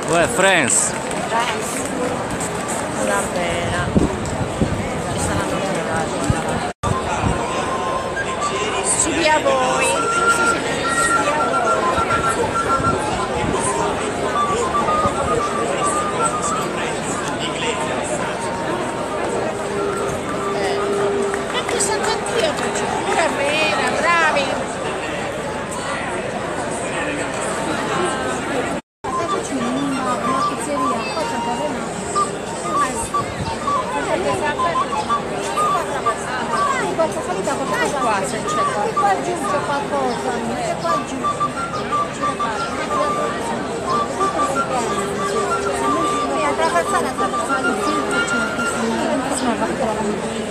Uè, Friends! Una pena. Ci saranno le Studi a voi. Studi a voi. Anche Sant'Andio faccio pure bene, bravi. Qua se c'è qua giù c'è qualcosa, c'è qua giù c'è la passata il centro c'è